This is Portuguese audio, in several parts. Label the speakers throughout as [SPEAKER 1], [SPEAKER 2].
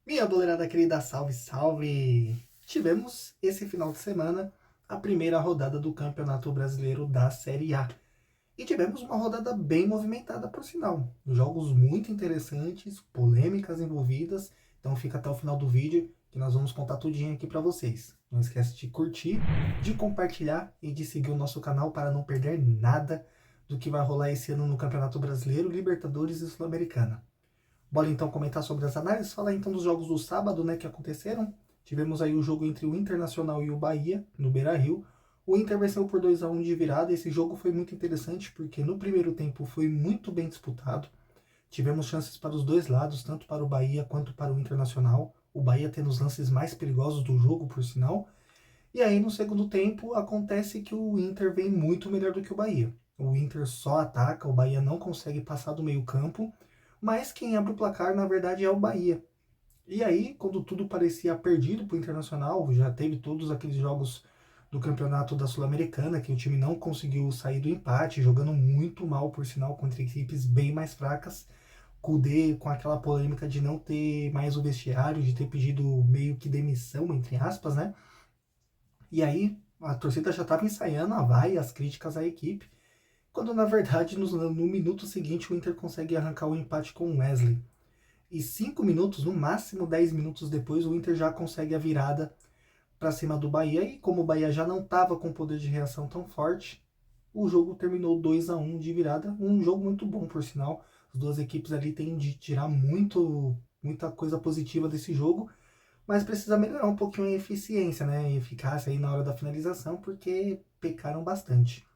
[SPEAKER 1] Minha boleirada querida, salve, salve! Tivemos esse final de semana a primeira rodada do Campeonato Brasileiro da Série A. E tivemos uma rodada bem movimentada, por sinal. Jogos muito interessantes, polêmicas envolvidas. Então fica até o final do vídeo que nós vamos contar tudinho aqui para vocês. Não esquece de curtir, de compartilhar e de seguir o nosso canal para não perder nada do que vai rolar esse ano no Campeonato Brasileiro, Libertadores e Sul-Americana. Bora então comentar sobre as análises, falar então dos jogos do sábado, né, que aconteceram. Tivemos aí o jogo entre o Internacional e o Bahia, no Beira-Rio. O Inter venceu por 2-1 de virada. Esse jogo foi muito interessante porque no primeiro tempo foi muito bem disputado. Tivemos chances para os dois lados, tanto para o Bahia quanto para o Internacional. O Bahia tendo os lances mais perigosos do jogo, por sinal. E aí no segundo tempo acontece que o Inter vem muito melhor do que o Bahia. O Inter só ataca, o Bahia não consegue passar do meio campo, mas quem abre o placar na verdade é o Bahia. E aí, quando tudo parecia perdido para o Internacional, já teve todos aqueles jogos do campeonato da Sul-Americana que o time não conseguiu sair do empate, jogando muito mal, por sinal, contra equipes bem mais fracas. Kudê com aquela polêmica de não ter mais o vestiário, de ter pedido meio que demissão, entre aspas, né? E aí a torcida já estava ensaiando a vai, as críticas à equipe, quando na verdade no minuto seguinte o Inter consegue arrancar o empate com o Wesley. E 5 minutos, no máximo 10 minutos depois, o Inter já consegue a virada para cima do Bahia. E como o Bahia já não estava com poder de reação tão forte, o jogo terminou 2-1 de virada. Um jogo muito bom, por sinal. As duas equipes ali têm de tirar muita coisa positiva desse jogo, mas precisa melhorar um pouquinho a eficiência, né? A eficácia aí na hora da finalização, porque pecaram bastante.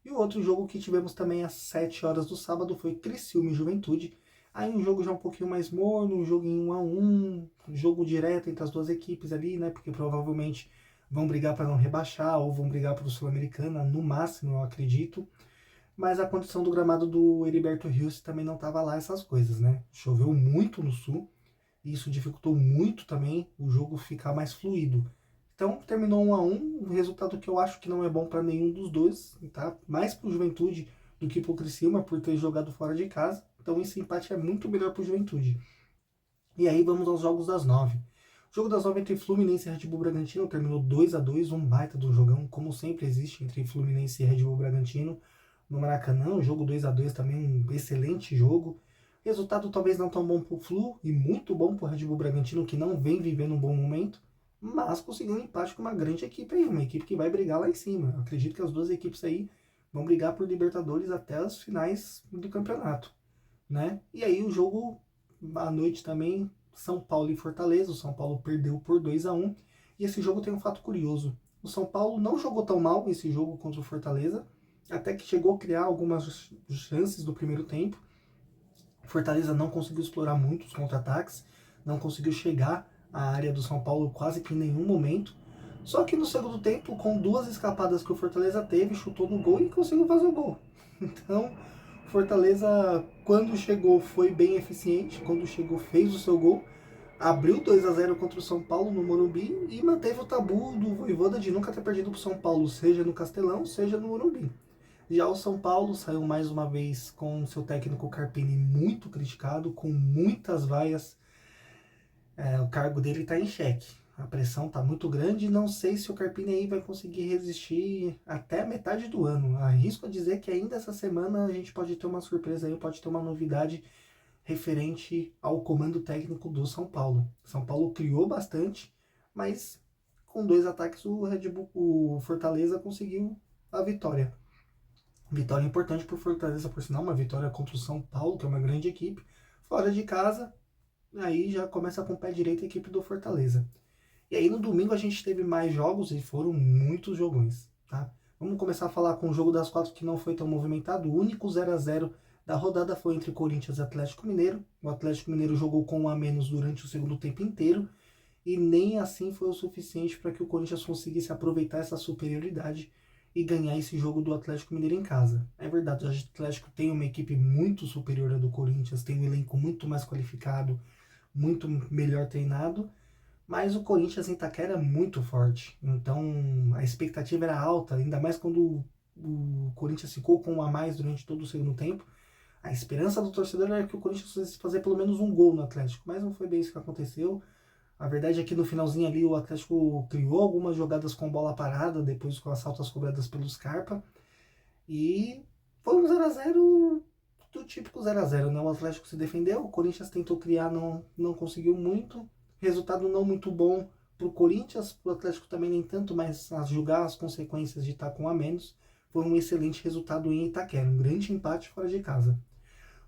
[SPEAKER 1] E o outro jogo que tivemos também às 7 horas do sábado foi Criciúma e Juventude. Aí um jogo já um pouquinho mais morno, um jogo em 1-1, um jogo direto entre as duas equipes ali, né? Porque provavelmente vão brigar para não rebaixar ou vão brigar para o Sul-Americana, no máximo, eu acredito. Mas a condição do gramado do Heriberto Rios também não estava lá essas coisas, né? Choveu muito no sul, e isso dificultou muito também o jogo ficar mais fluido. Então terminou 1-1, um resultado que eu acho que não é bom para nenhum dos dois, tá? Mais para o Juventude do que para o Criciúma por ter jogado fora de casa. Então esse empate é muito melhor para o Juventude. E aí vamos aos jogos das 9. O jogo das 9 entre Fluminense e Red Bull Bragantino terminou 2-2, um baita do jogão, como sempre existe entre Fluminense e Red Bull Bragantino no Maracanã. O jogo 2-2 também um excelente jogo. Resultado talvez não tão bom para o Flu e muito bom para o Red Bull Bragantino, que não vem vivendo um bom momento, mas conseguiu um empate com uma grande equipe aí, uma equipe que vai brigar lá em cima. Eu acredito que as duas equipes aí vão brigar por Libertadores até as finais do campeonato, né? E aí o jogo à noite também, São Paulo e Fortaleza. O São Paulo perdeu por 2-1. E esse jogo tem um fato curioso. O São Paulo não jogou tão mal esse jogo contra o Fortaleza, até que chegou a criar algumas chances do primeiro tempo. Fortaleza não conseguiu explorar muito os contra-ataques, não conseguiu chegar à área do São Paulo quase que em nenhum momento. Só que no segundo tempo, com duas escapadas que o Fortaleza teve, chutou no gol e conseguiu fazer o gol. Então, Fortaleza, quando chegou, foi bem eficiente. Quando chegou, fez o seu gol. Abriu 2-0 contra o São Paulo no Morumbi e manteve o tabu do Vojvoda de nunca ter perdido para o São Paulo, seja no Castelão, seja no Morumbi. Já o São Paulo saiu mais uma vez com seu técnico Carpini muito criticado, com muitas vaias. O cargo dele está em xeque. A pressão está muito grande e não sei se o Carpini aí vai conseguir resistir até a metade do ano. Arrisco a dizer que ainda essa semana a gente pode ter uma surpresa aí, pode ter uma novidade referente ao comando técnico do São Paulo. São Paulo criou bastante, mas com dois ataques o Red Bull, o Fortaleza conseguiu a vitória. Vitória importante para o Fortaleza, por sinal, uma vitória contra o São Paulo, que é uma grande equipe, fora de casa. Aí já começa com o pé direito a equipe do Fortaleza. E aí no domingo a gente teve mais jogos e foram muitos jogões, tá? Vamos começar a falar com o jogo das 4 que não foi tão movimentado. O único 0-0 da rodada foi entre Corinthians e Atlético Mineiro. O Atlético Mineiro jogou com um a menos durante o segundo tempo inteiro e nem assim foi o suficiente para que o Corinthians conseguisse aproveitar essa superioridade e ganhar esse jogo do Atlético Mineiro em casa. É verdade, o Atlético tem uma equipe muito superior à do Corinthians, tem um elenco muito mais qualificado, muito melhor treinado, mas o Corinthians em Itaquera é muito forte. Então a expectativa era alta, ainda mais quando o Corinthians ficou com um a mais durante todo o segundo tempo. A esperança do torcedor era que o Corinthians fosse fazer pelo menos um gol no Atlético, mas não foi bem isso que aconteceu. A verdade é que no finalzinho ali o Atlético criou algumas jogadas com bola parada, depois com as faltas cobradas pelo Scarpa. E foi um 0x0 do típico 0x0, né? O Atlético se defendeu, o Corinthians tentou criar, não conseguiu muito. Resultado não muito bom pro Corinthians, pro Atlético também nem tanto, mas a julgar as consequências de estar com a menos, foi um excelente resultado em Itaquera, um grande empate fora de casa.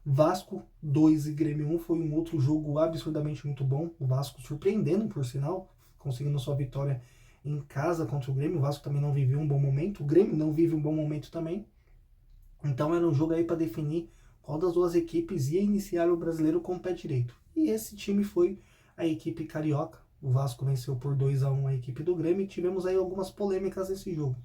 [SPEAKER 1] Vasco 2 e Grêmio 1 foi um outro jogo absurdamente muito bom. O Vasco surpreendendo, por sinal, conseguindo sua vitória em casa contra o Grêmio. O Vasco também não viveu um bom momento. O Grêmio não vive um bom momento também. Então era um jogo aí para definir qual das duas equipes ia iniciar o brasileiro com o pé direito. E esse time foi a equipe carioca. O Vasco venceu por 2x1 a equipe do Grêmio e tivemos aí algumas polêmicas nesse jogo.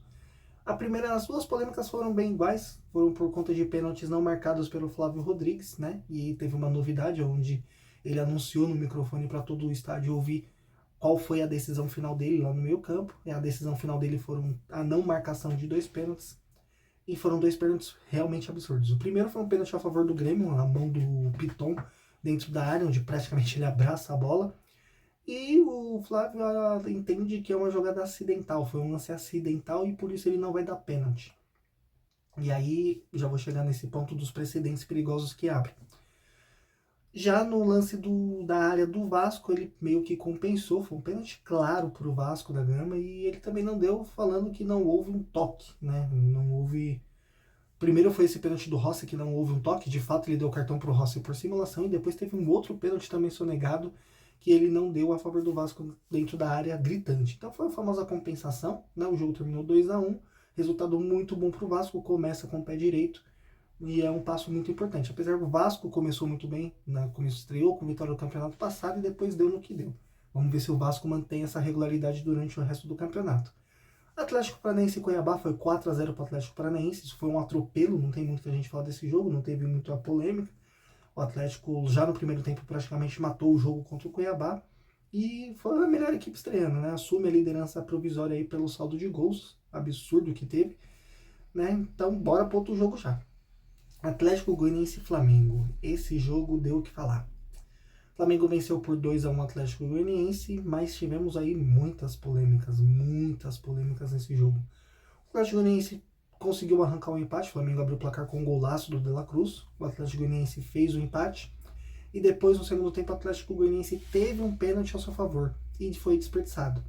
[SPEAKER 1] As duas polêmicas foram bem iguais, foram por conta de pênaltis não marcados pelo Flávio Rodrigues, né? E teve uma novidade onde ele anunciou no microfone para todo o estádio ouvir qual foi a decisão final dele lá no meio campo. E a decisão final dele foram a não marcação de 2 pênaltis. E foram 2 pênaltis realmente absurdos. O primeiro foi um pênalti a favor do Grêmio, a mão do Piton dentro da área, onde praticamente ele abraça a bola. E o Flávio entende que é uma jogada acidental, foi um lance acidental e por isso ele não vai dar pênalti. E aí já vou chegar nesse ponto dos precedentes perigosos que abre. Já no lance da área do Vasco, ele meio que compensou, foi um pênalti claro para o Vasco da Gama e ele também não deu falando que não houve um toque, né? Não houve. Primeiro foi esse pênalti do Rossi que não houve um toque, de fato ele deu o cartão para o Rossi por simulação e depois teve um outro pênalti também sonegado que ele não deu a favor do Vasco dentro da área gritante. Então foi a famosa compensação, né? O jogo terminou 2x1, resultado muito bom para o Vasco, começa com o pé direito e é um passo muito importante. Apesar do Vasco começou muito bem, né? Começo estreou com vitória do campeonato passado e depois deu no que deu. Vamos ver se o Vasco mantém essa regularidade durante o resto do campeonato. Atlético Paranaense e Cuiabá foi 4x0 para o Atlético Paranaense, isso foi um atropelo, não tem muito que a gente falar desse jogo, não teve muita polêmica. O Atlético já no primeiro tempo praticamente matou o jogo contra o Cuiabá e foi a melhor equipe estreando, né? Assume a liderança provisória aí pelo saldo de gols, absurdo que teve, né? Então bora para outro jogo já. Atlético Goianiense e Flamengo. Esse jogo deu o que falar. O Flamengo venceu por 2x1 o Atlético Goianiense, mas tivemos aí muitas polêmicas nesse jogo. O Atlético Goianiense conseguiu arrancar um empate, o Flamengo abriu o placar com um golaço do De La Cruz, o Atlético Goianiense fez o empate, e depois no segundo tempo o Atlético Goianiense teve um pênalti a seu favor, e foi desperdiçado.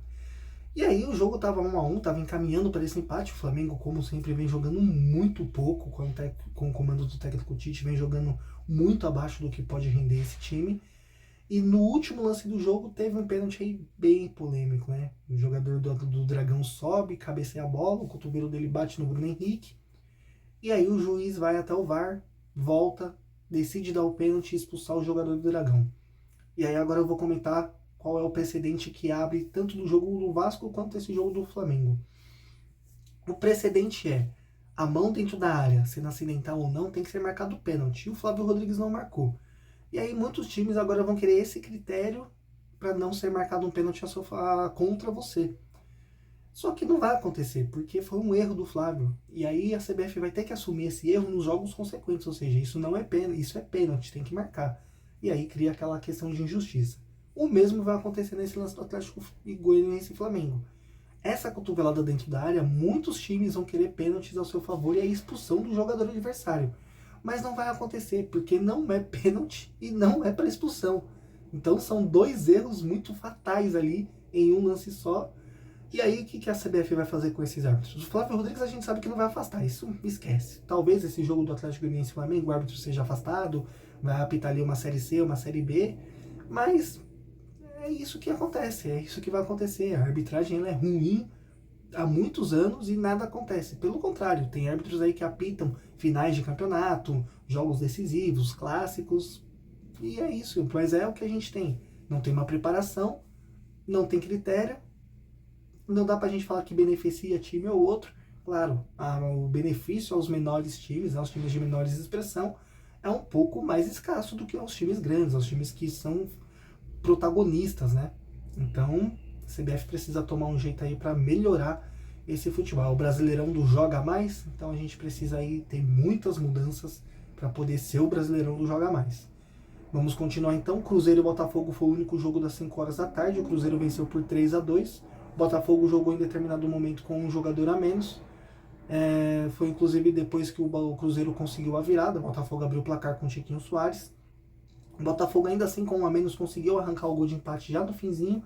[SPEAKER 1] E aí o jogo estava 1x1, estava encaminhando para esse empate, o Flamengo como sempre vem jogando muito pouco, com o comando do técnico Tite, vem jogando muito abaixo do que pode render esse time, e no último lance do jogo teve um pênalti aí bem polêmico, né? O jogador do Dragão sobe, cabeceia a bola, o cotovelo dele bate no Bruno Henrique. E aí o juiz vai até o VAR, volta, decide dar o pênalti e expulsar o jogador do Dragão. E aí agora eu vou comentar qual é o precedente que abre tanto do jogo do Vasco quanto esse jogo do Flamengo. O precedente é a mão dentro da área, sendo acidental ou não, tem que ser marcado o pênalti. E o Flávio Rodrigues não marcou. E aí muitos times agora vão querer esse critério para não ser marcado um pênalti contra você. Só que não vai acontecer, porque foi um erro do Flávio. E aí a CBF vai ter que assumir esse erro nos jogos consequentes, ou seja, isso não é pênalti, isso é pênalti, tem que marcar. E aí cria aquela questão de injustiça. O mesmo vai acontecer nesse lance do Atlético Goianiense e Flamengo. Essa cotovelada dentro da área, muitos times vão querer pênaltis ao seu favor e a expulsão do jogador adversário. Mas não vai acontecer, porque não é pênalti e não é para expulsão. Então são 2 erros muito fatais ali em um lance só. E aí o que a CBF vai fazer com esses árbitros? O Flávio Rodrigues a gente sabe que não vai afastar, isso esquece. Talvez esse jogo do Atlético Goianiense e Flamengo o árbitro seja afastado, vai apitar ali uma Série C, uma Série B, mas é isso que acontece, é isso que vai acontecer. A arbitragem ela é ruim há muitos anos e nada acontece. Pelo contrário, tem árbitros aí que apitam finais de campeonato, jogos decisivos, clássicos, e é isso. Mas é o que a gente tem. Não tem uma preparação, não tem critério, não dá pra gente falar que beneficia time ou outro. Claro, o benefício aos menores times, aos times de menores expressão, é um pouco mais escasso do que aos times grandes, aos times que são protagonistas, né? Então, a CBF precisa tomar um jeito aí para melhorar esse futebol. O Brasileirão do Joga Mais, então a gente precisa aí ter muitas mudanças para poder ser o Brasileirão do Joga Mais. Vamos continuar então. Cruzeiro e Botafogo foi o único jogo das 5 horas da tarde. O Cruzeiro venceu por 3-2. O Botafogo jogou em determinado momento com um jogador a menos. Foi inclusive depois que o Cruzeiro conseguiu a virada. O Botafogo abriu o placar com o Chiquinho Soares. O Botafogo ainda assim com um a menos conseguiu arrancar o gol de empate já no finzinho.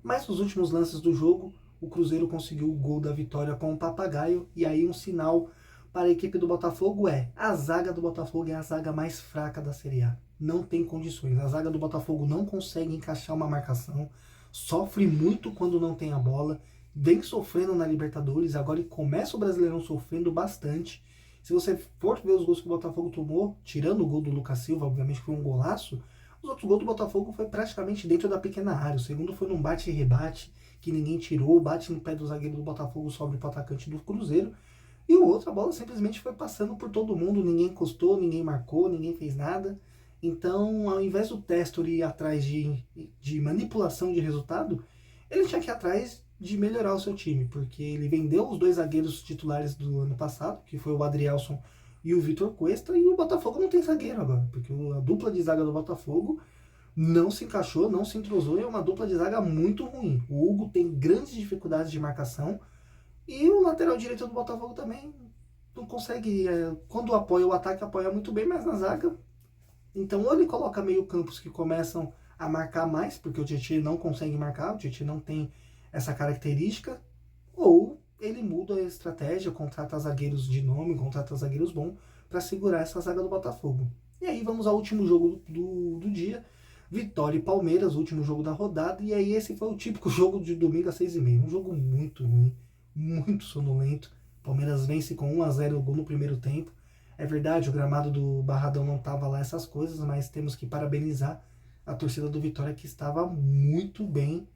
[SPEAKER 1] Mas nos últimos lances do jogo, o Cruzeiro conseguiu o gol da vitória com o Papagaio. E aí um sinal para a equipe do Botafogo a zaga do Botafogo é a zaga mais fraca da Série A. Não tem condições. A zaga do Botafogo não consegue encaixar uma marcação, sofre muito quando não tem a bola, vem sofrendo na Libertadores, agora começa o Brasileirão sofrendo bastante. Se você for ver os gols que o Botafogo tomou, tirando o gol do Lucas Silva, obviamente foi um golaço, os outros gols do Botafogo foi praticamente dentro da pequena área. O segundo foi num bate e rebate, que ninguém tirou, bate no pé do zagueiro do Botafogo, sobe para o atacante do Cruzeiro. E o outro, a bola simplesmente foi passando por todo mundo, ninguém encostou, ninguém marcou, ninguém fez nada. Então, ao invés do Testor ir atrás de manipulação de resultado, ele tinha que ir atrás de melhorar o seu time, porque ele vendeu os 2 zagueiros titulares do ano passado, que foi o Adrielson e o Vitor Cuesta, e o Botafogo não tem zagueiro agora, porque a dupla de zaga do Botafogo não se encaixou, não se entrosou, e é uma dupla de zaga muito ruim. O Hugo tem grandes dificuldades de marcação, e o lateral direito do Botafogo também não consegue, quando apoia o ataque, apoia muito bem, mas na zaga. Então, ou ele coloca meio campos que começam a marcar mais, porque o Tietchan não consegue marcar, o Tietchan não tem essa característica, ou ele muda a estratégia, contrata zagueiros de nome, contrata zagueiros bons, para segurar essa zaga do Botafogo. E aí vamos ao último jogo do dia, Vitória e Palmeiras, o último jogo da rodada, e aí esse foi o típico jogo de domingo às 6h30, um jogo muito ruim, muito sonolento. Palmeiras vence com 1-0 o gol no primeiro tempo. É verdade, o gramado do Barradão não estava lá essas coisas, mas temos que parabenizar a torcida do Vitória, que estava muito bem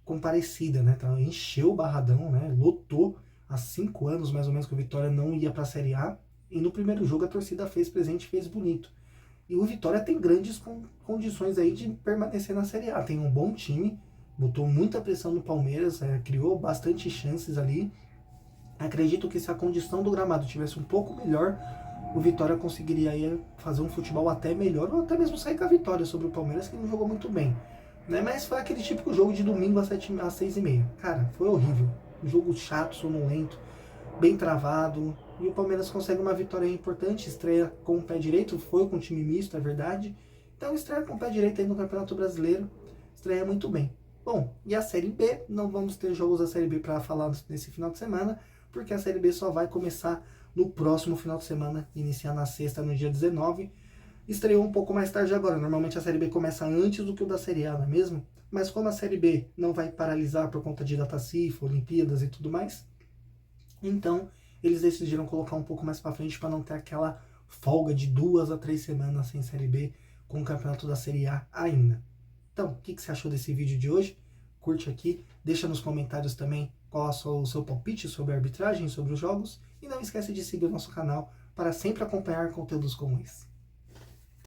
[SPEAKER 1] comparecida, né? Então, encheu o Barradão, né? Lotou há 5 anos mais ou menos que o Vitória não ia para a Série A, e no primeiro jogo a torcida fez presente, fez bonito. E o Vitória tem grandes condições aí de permanecer na Série A. Tem um bom time, botou muita pressão no Palmeiras, criou bastante chances ali. Acredito que se a condição do gramado tivesse um pouco melhor, o Vitória conseguiria aí fazer um futebol até melhor, ou até mesmo sair com a vitória sobre o Palmeiras, que não jogou muito bem. Né? Mas foi aquele típico jogo de domingo às 6h30. Cara, foi horrível. Um jogo chato, sonolento, bem travado. E o Palmeiras consegue uma vitória importante, estreia com o pé direito, foi com um time misto, é verdade. Então estreia com o pé direito aí no Campeonato Brasileiro, estreia muito bem. Bom, e a Série B, não vamos ter jogos da Série B para falar nesse final de semana, porque a Série B só vai começar no próximo final de semana, iniciar na sexta, no dia 19. Estreou um pouco mais tarde agora, normalmente a Série B começa antes do que o da Série A, não é mesmo? Mas como a Série B não vai paralisar por conta de data FIFA, Olimpíadas e tudo mais, então eles decidiram colocar um pouco mais para frente para não ter aquela folga de 2 a 3 semanas sem Série B com o campeonato da Série A ainda. Então, o que você achou desse vídeo de hoje? Curte aqui, deixa nos comentários também qual é o seu palpite sobre a arbitragem, sobre os jogos, e não esquece de seguir o nosso canal para sempre acompanhar conteúdos como esse.